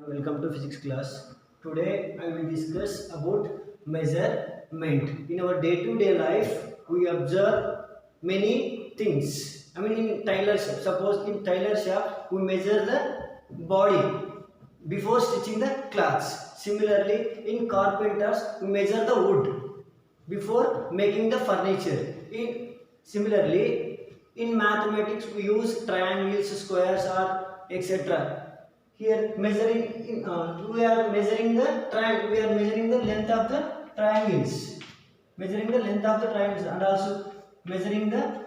Welcome to physics class. Today I will discuss about measurement. In our day-to-day life, we observe many things. In tailor shop, suppose in tailor shop we measure the body before stitching the clothes. Similarly, in carpenters we measure the wood before making the furniture. Similarly, in mathematics we use triangles, squares, or etc. Here we are measuring the length of the triangles, and also measuring the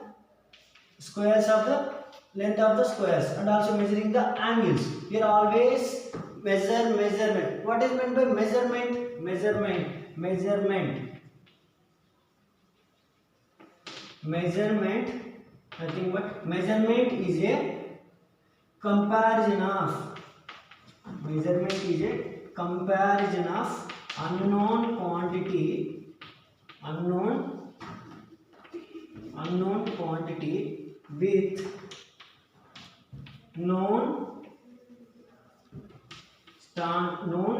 squares of the length of the squares, and also measuring the angles. Here always measurement. What is meant by measurement? Measurement, nothing but measurement is a comparison of unknown quantity with known standard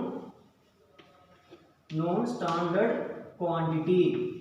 quantity.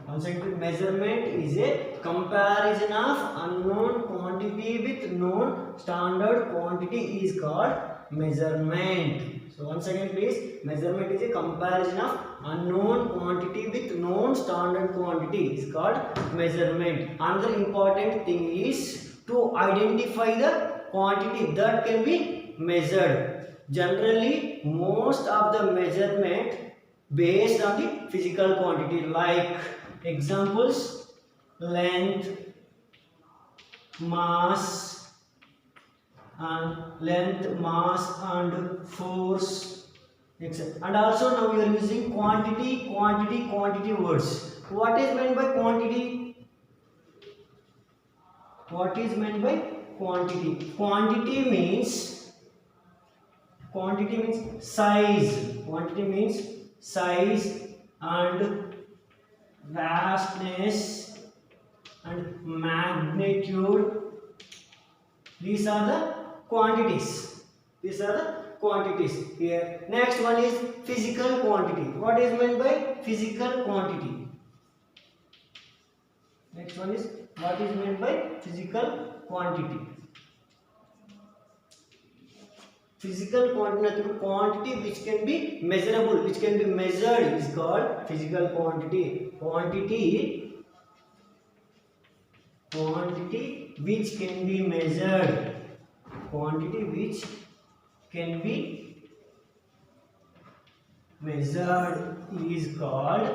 Once again, measurement is a comparison of unknown quantity with known standard quantity is called measurement. So once again, please, measurement is a comparison of unknown quantity with known standard quantity is called measurement. Another important thing is to identify the quantity that can be measured. Generally, most of the measurement based on the physical quantity, like examples: length, mass and force, etc. And also now we are using quantity words. What is meant by quantity? Quantity means size. Quantity means size and vastness and magnitude. These are the quantities. Here, next one is physical quantity. What is meant by physical quantity? Next one is what is meant by physical quantity? Physical quantity which can be measurable, which can be measured is called physical quantity. Quantity which can be measured. Quantity which can be measured is called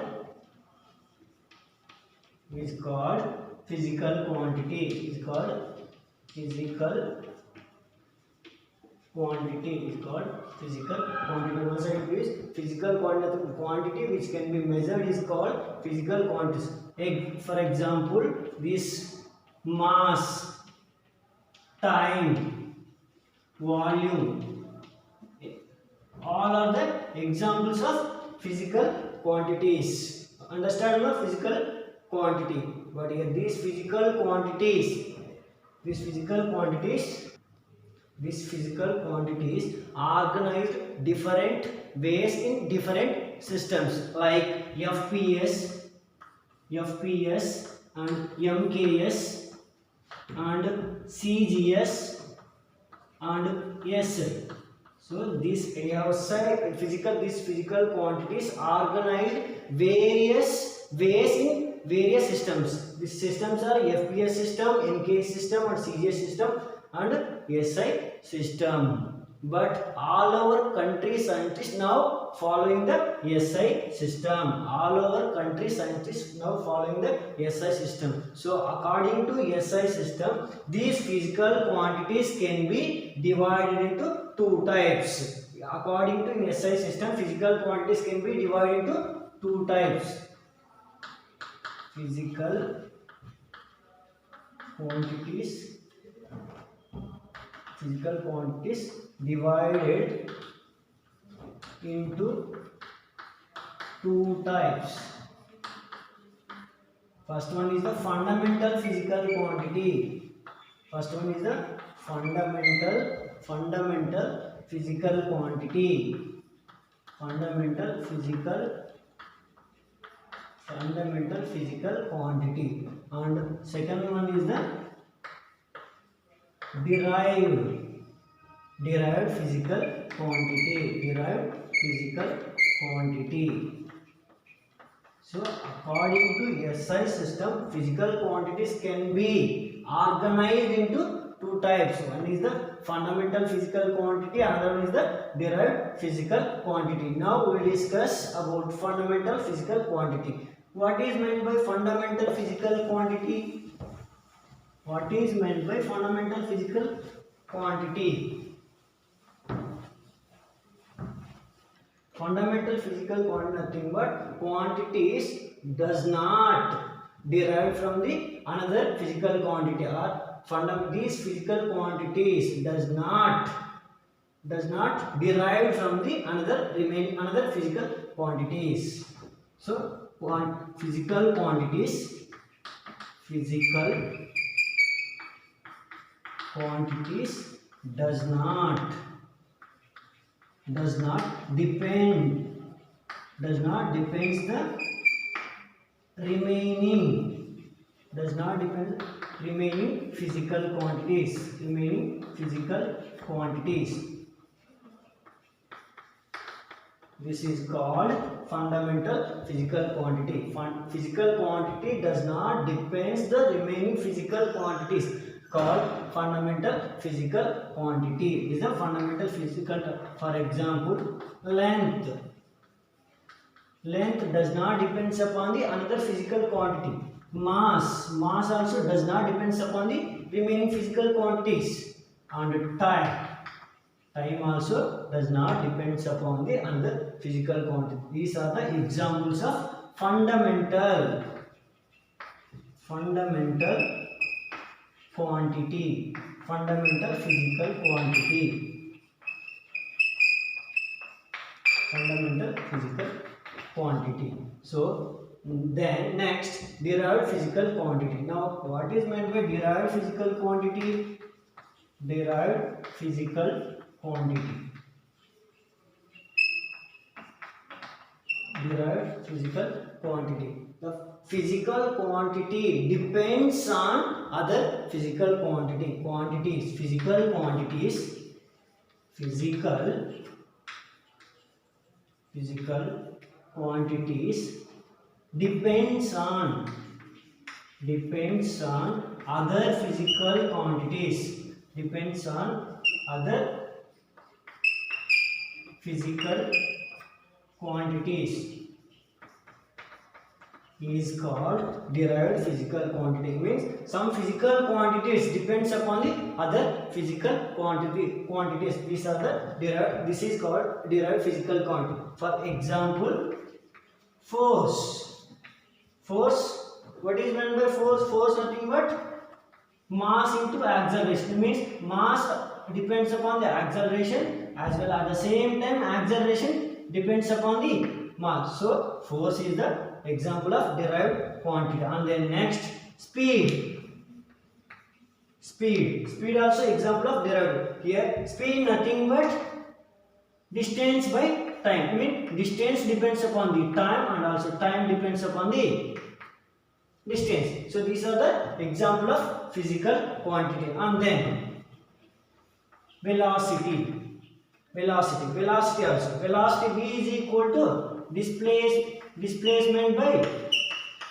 physical quantity. Once again, please, physical quantity which can be measured is called physical quantity. For example, this mass, time, volume, all are the examples of physical quantities. Understand the physical quantity? But here these physical quantities organized different ways in different systems, like FPS and MKS and CGS and SI. So these physical quantities organized various ways in various systems. These systems are FPS system, MKS system, and CGS system, and SI system. But all our country scientists now following the SI system. So according to SI system, these physical quantities can be divided into two types. According to SI system, physical quantities can be divided into two types. Physical quantities divided into two types. First one is the fundamental physical quantity. fundamental physical quantity, fundamental physical quantity. And second one is the derived physical quantity. So according to SI system, physical quantities can be organized into two types. One is the fundamental physical quantity, another one is the derived physical quantity. Now we will discuss about fundamental physical quantity. What is meant by fundamental physical quantity? What is meant by fundamental physical quantity? Fundamental physical quantity nothing but quantities does not derive from the another physical quantity, or these physical quantities does not derive from the another physical quantities. So physical quantities does not depends the remaining physical quantities. This is called fundamental physical quantity. Physical quantity does not depends the remaining physical quantities, called fundamental physical quantity. Is a fundamental physical. For example, length does not depends upon the another physical quantity. Mass also does not depends upon the remaining physical quantities. And time also does not depends upon the another physical quantity. These are the examples of fundamental quantity, fundamental physical quantity. So then next, derived physical quantity. Now what is meant by derived physical quantity? Derived physical quantity the physical quantity depends on other physical quantities. Physical quantities depends on other physical quantities, is called derived physical quantity. Means some physical quantities depends upon the other physical quantities. These are the derived. This is called derived physical quantity. For example, force. What is meant by force? Force nothing but mass into acceleration. It means mass depends upon the acceleration, as well at the same time acceleration depends upon the mass. So force is the example of derived quantity. And then next, speed also example of derived. Here speed nothing but distance by time. I mean distance depends upon the time, and also time depends upon the distance. So these are the example of physical quantity. And then velocity also. Velocity v is equal to displacement by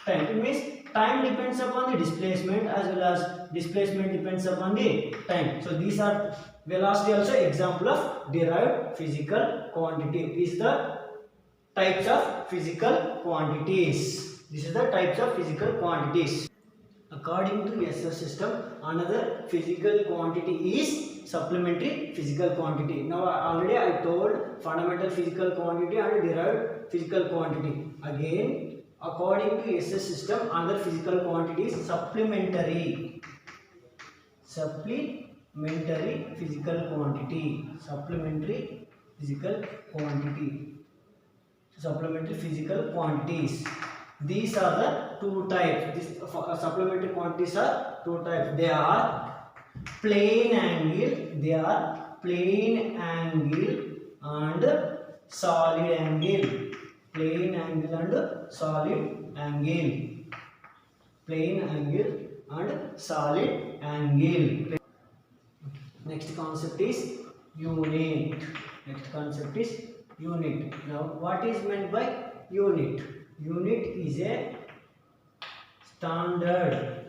time. It means time depends upon the displacement, as well as displacement depends upon the time. So these are velocity also example of derived physical quantity. These are the types of physical quantities. According to SI system, another physical quantity is supplementary physical quantity. Now already I told fundamental physical quantity and derived physical quantity. Again, according to SI system, another physical quantity is supplementary physical quantity. Supplementary physical quantities. These are the two types. These supplementary quantities are two types. They are plane angle, they are plane angle and solid angle. Plane angle and solid angle. Plane angle and solid angle. Next concept is unit. Next concept is unit. Now, what is meant by unit? Unit is a standard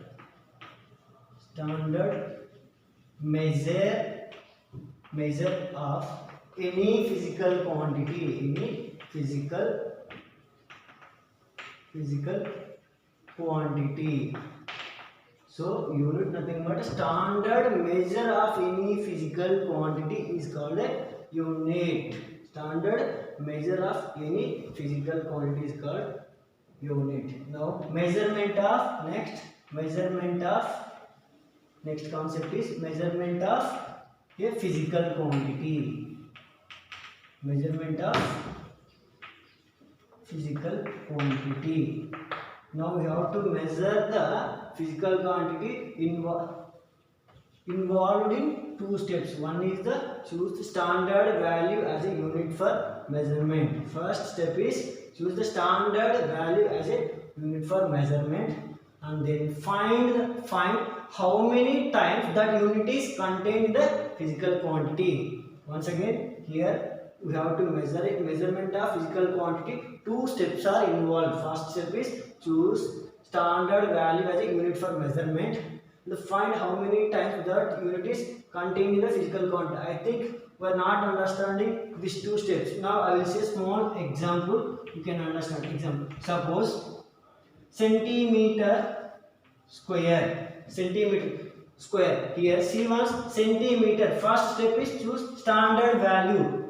measure of any physical quantity. Any physical quantity. So, unit nothing but a standard measure of any physical quantity is called a unit. Standard measure of any physical quantity is called unit. Now, next concept is measurement of a physical quantity. Measurement of physical quantity. Now we have to measure the physical quantity involved in two steps. One is the choose the standard value as a unit for measurement. First step is choose the standard value as a unit for measurement, and then find how many times that unit is contained in the physical quantity. Once again, here we have to measure it. Measurement of physical quantity, two steps are involved. First step is choose standard value as a unit for measurement, and find how many times that unit is contained in the physical quantity. I think we are not understanding these two steps. Now I will say small example, you can understand. Example, suppose centimeter square. Here see once centimeter. First step is choose standard value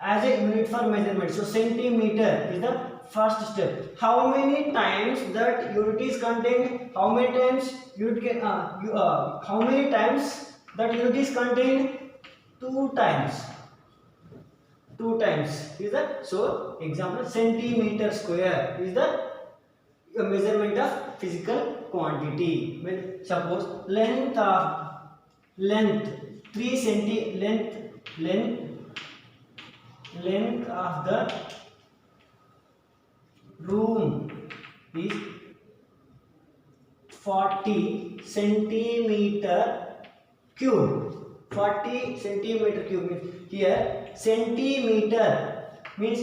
as a unit for measurement. So centimeter is the first step. How many times that unit is contained? How many times unit can how many times that unit is contained? 2 times. 2 times is that. So example, centimeter square is the measurement of physical quantity. When suppose length 3 length of the room is 40 centimeter cube. 40 centimeter cube means here centimeter means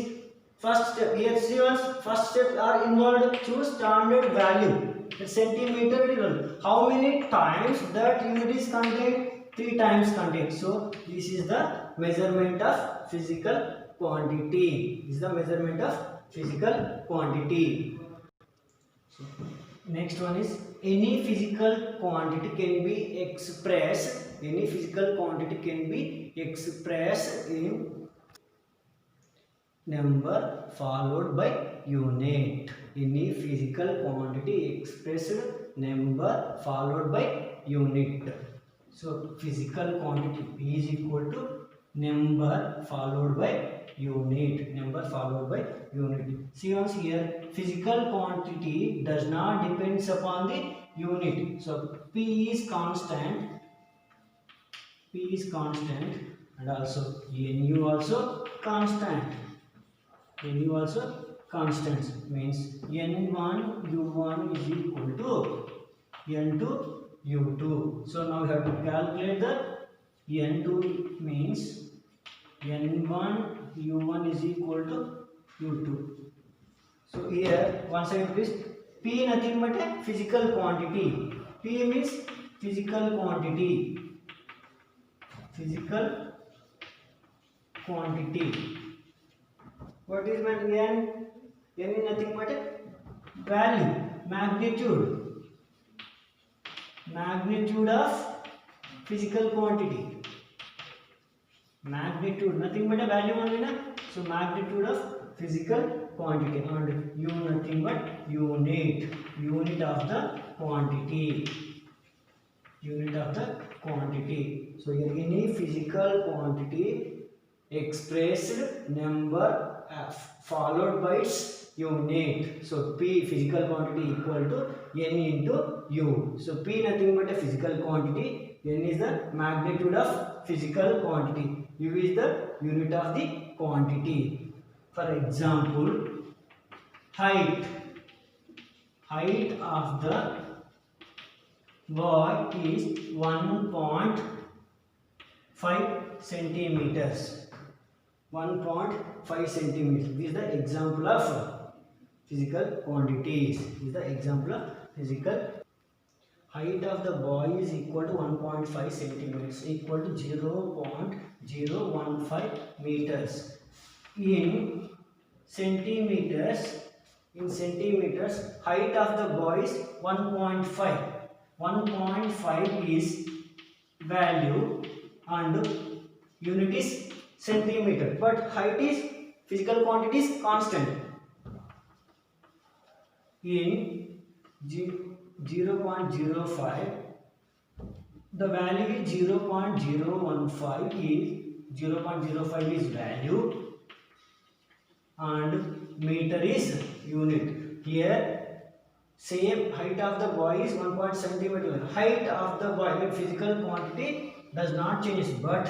first step. Here see once first step are involved. Choose standard value. The centimeter. How many times that unit is contained? 3 times contained. So this is the measurement of physical quantity. This is the measurement of physical quantity. So, next one is any physical quantity can be expressed. Any physical quantity can be expressed in number followed by unit. Any physical quantity expressed number followed by unit. So physical quantity P is equal to number followed by unit. Number followed by unit. See once here physical quantity does not depends upon the unit. So P is constant. P is constant and also Nu also constant. Nu also constant means N1 U1 is equal to N2 U2. So now we have to calculate the N2 means N1 U1 is equal to U2. So here once again please, P nothing but a physical quantity. P means physical quantity. Physical quantity. What is meant N? N is nothing but a value, magnitude. Magnitude of physical quantity. Magnitude, nothing but a value only, na? So magnitude of physical quantity, and U nothing but unit. Unit of the quantity. Unit of the quantity. So here any physical quantity expressed number followed by its unit. So P physical quantity equal to N into U. So P nothing but a physical quantity. N is the magnitude of physical quantity. U is the unit of the quantity. For example, height. Height of the boy is 1.5 centimeters. 1.5 centimeters. This is the example of physical quantities. This is the example of physical. Height of the boy is equal to 1.5 centimeters, equal to 0.015 meters. In centimeters, height of the boy is 1.5. 1.5 is value and unit is centimeter, but height is physical quantity is constant. In 0.05, the value is 0.015 is 0.05 is value and meter is unit. Here same height of the boy is 1 centimeter. Height of the boy, the physical quantity does not change, but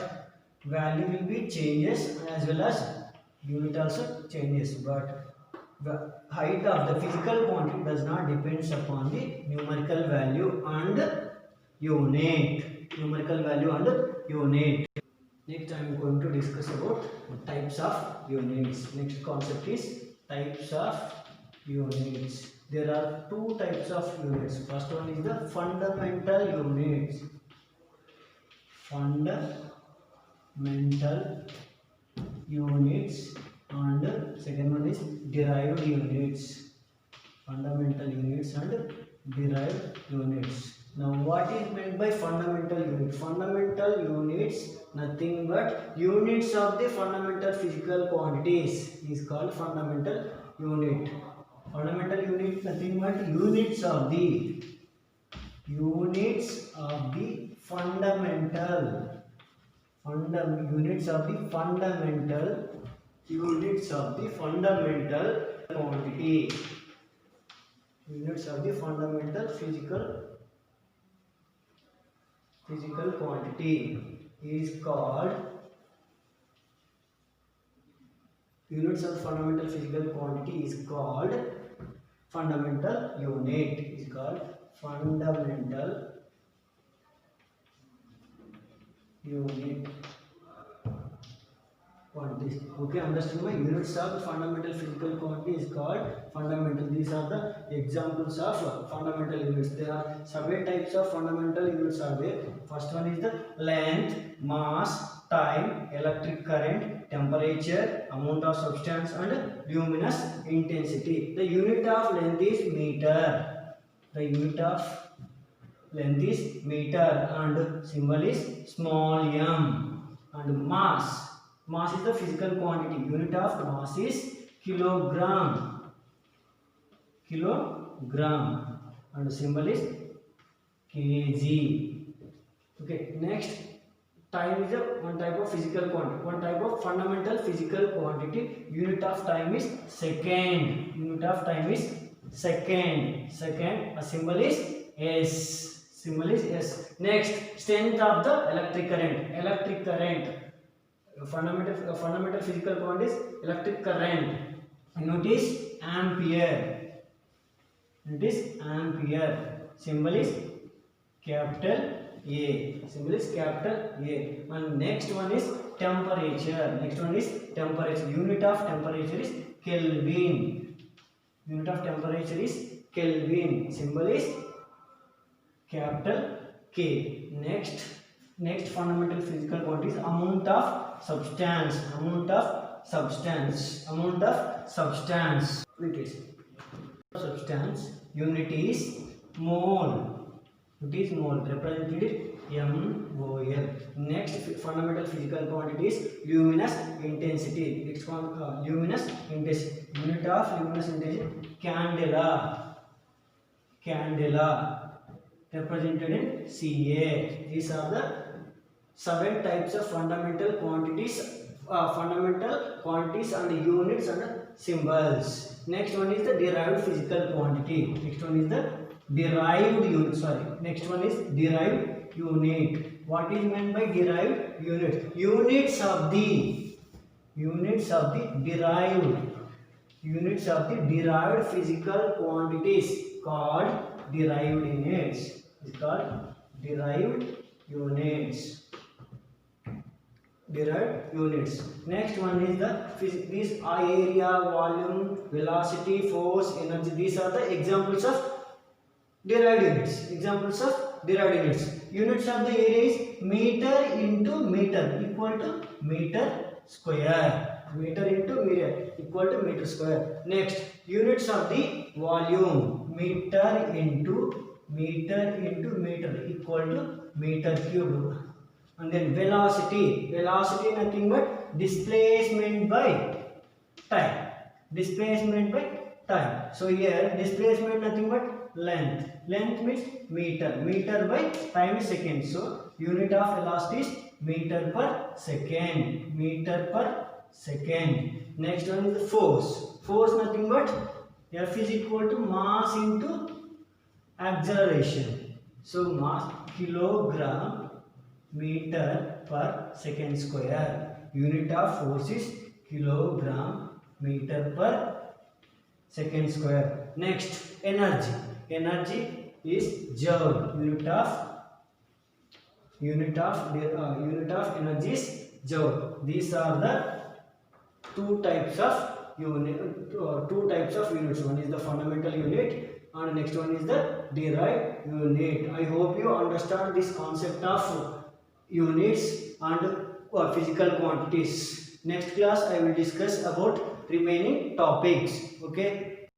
value will be changes as well as unit also changes. But the height of the physical quantity does not depends upon the numerical value and unit. Numerical value and unit. Next I am going to discuss about types of units. Next concept is types of units. There are two types of units. First one is the fundamental units. Fundamental units, and second one is derived units. Fundamental units and derived units. Now what is meant by fundamental unit? Fundamental units nothing but units of the fundamental physical quantities is called fundamental unit. Fundamental unit nothing but units of the fundamental units of the fundamental quantity. Units of the fundamental physical quantity is called units of fundamental physical quantity is called fundamental unit. Is called fundamental unit quantities. Okay, understand my units of fundamental physical quantity is called fundamental. These are the examples of fundamental units. There are several types of fundamental units are there. First one is the length, mass, time, electric current, temperature, amount of substance and luminous intensity. The unit of length is meter. The unit of length is meter and symbol is small m. And mass is the physical quantity. Unit of mass is kilogram and symbol is kg. Okay, next, time is one type of physical quantity, one type of fundamental physical quantity. Unit of time is second. Unit of time is second. A symbol is s. Next, strength of the electric current. Fundamental physical quantity is electric current. Unit is ampere. Symbol is capital A. And next one is temperature. Unit of temperature is Kelvin. Symbol is capital K. Next fundamental physical quantity is amount of substance. Unit is mole. Represented mol. Next fundamental physical quantity is luminous intensity. Next one, luminous intensity. Unit of luminous intensity candela. Represented in Ca. These are the 7 types of fundamental quantities and units and symbols. Next one is the derived physical quantity. Next one is derived unit. What is meant by derived unit? Units of the derived physical quantities called derived units. Is called derived units. Derived units. Next one is these are area, volume, velocity, force, energy. These are the examples of derived units. Units of the area is meter into meter equal to meter square. Meter into meter equal to meter square. Next, units of the volume, meter into meter equal to meter cube. And then velocity nothing but displacement by time. So here displacement nothing but length. Length means meter by time is second. So unit of velocity is meter per second. Next one is the force. Force nothing but F is equal to mass into acceleration. So mass kilogram meter per second square. Unit of force is kilogram meter per second square. Next, energy. Energy is joule. Unit of energy is joule. These are the two types of units. One is the fundamental unit, and next one is the derived unit. I hope you understand this concept of units and physical quantities. Next class I will discuss about remaining topics. Okay.